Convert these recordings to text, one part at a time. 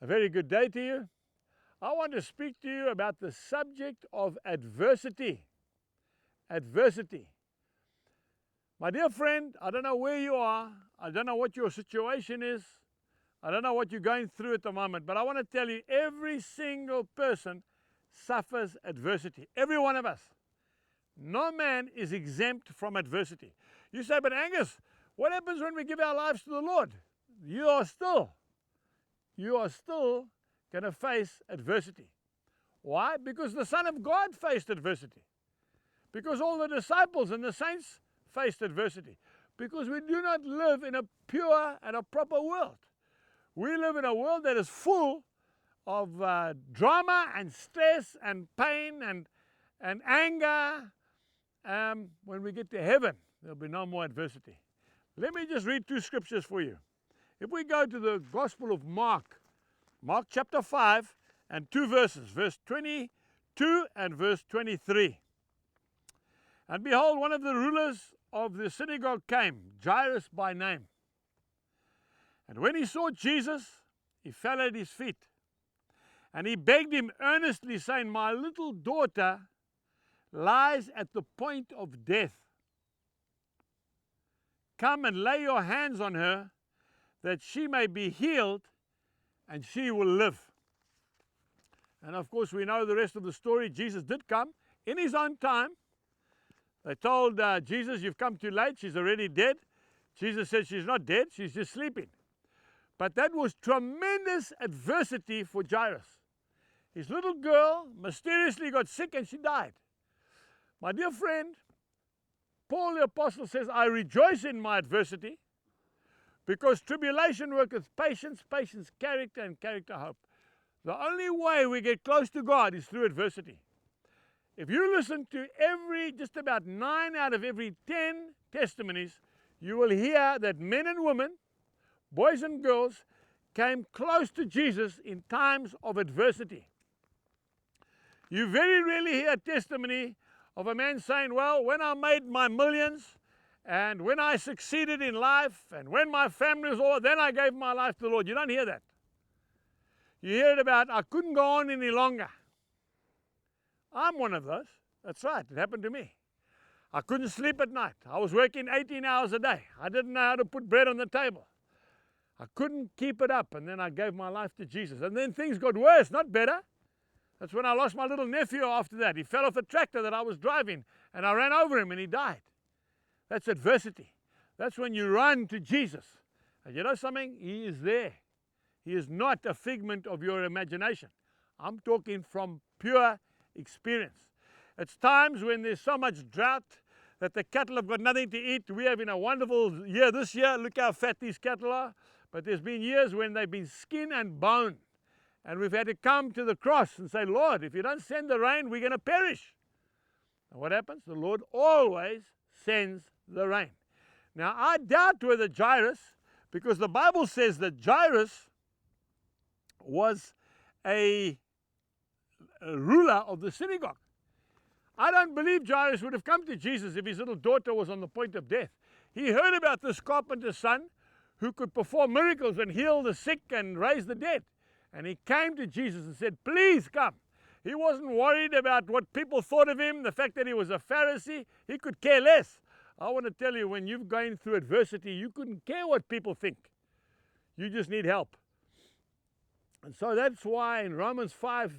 A very good day to you. I want to speak to you about the subject of adversity. Adversity. My dear friend, I don't know where you are. I don't know what your situation is. I don't know what you're going through at the moment, but I want to tell you, every single person suffers adversity. Every one of us. No man is exempt from adversity. You say, but Angus, what happens when we give our lives to the Lord? You are still going to face adversity. Why? Because the Son of God faced adversity. Because all the disciples and the saints faced adversity. Because we do not live in a pure and a proper world. We live in a world that is full of drama and stress and pain and anger. When we get to heaven, there'll be no more adversity. Let me just read two scriptures for you. If we go to the Gospel of Mark, Mark chapter 5 and two verses, verse 22 and verse 23. And behold, one of the rulers of the synagogue came, Jairus by name. And when he saw Jesus, he fell at his feet. And he begged him earnestly, saying, my little daughter lies at the point of death. Come and lay your hands on her, that she may be healed, and she will live. And of course, we know the rest of the story. Jesus did come in his own time. They told Jesus, you've come too late, she's already dead. Jesus said, she's not dead, she's just sleeping. But that was tremendous adversity for Jairus. His little girl mysteriously got sick and she died. My dear friend, Paul the Apostle says, I rejoice in my adversity, because tribulation worketh patience, patience character, and character hope. The only way we get close to God is through adversity. If you listen to just about 9 out of every 10 testimonies, you will hear that men and women, boys and girls, came close to Jesus in times of adversity. You very rarely hear a testimony of a man saying, well, when I made my millions, and when I succeeded in life, and when my family was all, then I gave my life to the Lord. You don't hear that. You hear it about, I couldn't go on any longer. I'm one of those. That's right, it happened to me. I couldn't sleep at night. I was working 18 hours a day. I didn't know how to put bread on the table. I couldn't keep it up, and then I gave my life to Jesus. And then things got worse, not better. That's when I lost my little nephew after that. He fell off the tractor that I was driving, and I ran over him, and he died. That's adversity. That's when you run to Jesus. And you know something? He is there. He is not a figment of your imagination. I'm talking from pure experience. It's times when there's so much drought that the cattle have got nothing to eat. We have in a wonderful year this year. Look how fat these cattle are. But there's been years when they've been skin and bone. And we've had to come to the cross and say, Lord, if you don't send the rain, we're going to perish. And what happens? The Lord always sends the rain. Now, I doubt whether Jairus, because the Bible says that Jairus was a ruler of the synagogue. I don't believe Jairus would have come to Jesus if his little daughter was on the point of death. He heard about this carpenter's son who could perform miracles and heal the sick and raise the dead. And he came to Jesus and said, please come. He wasn't worried about what people thought of him, the fact that he was a Pharisee. He could care less. I want to tell you, when you're going through adversity, you couldn't care what people think. You just need help. And so that's why in Romans 5,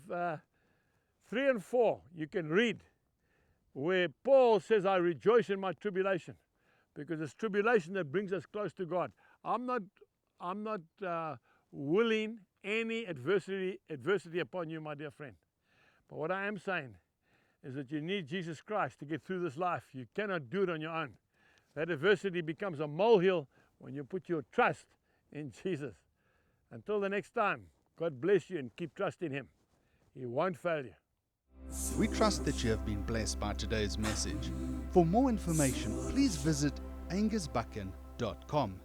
3 and 4, you can read where Paul says, I rejoice in my tribulation, because it's tribulation that brings us close to God. I'm not willing any adversity upon you, my dear friend. But what I am saying is that you need Jesus Christ to get through this life. You cannot do it on your own. That adversity becomes a molehill when you put your trust in Jesus. Until the next time, God bless you and keep trusting Him. He won't fail you. We trust that you have been blessed by today's message. For more information, please visit angusbuchan.com.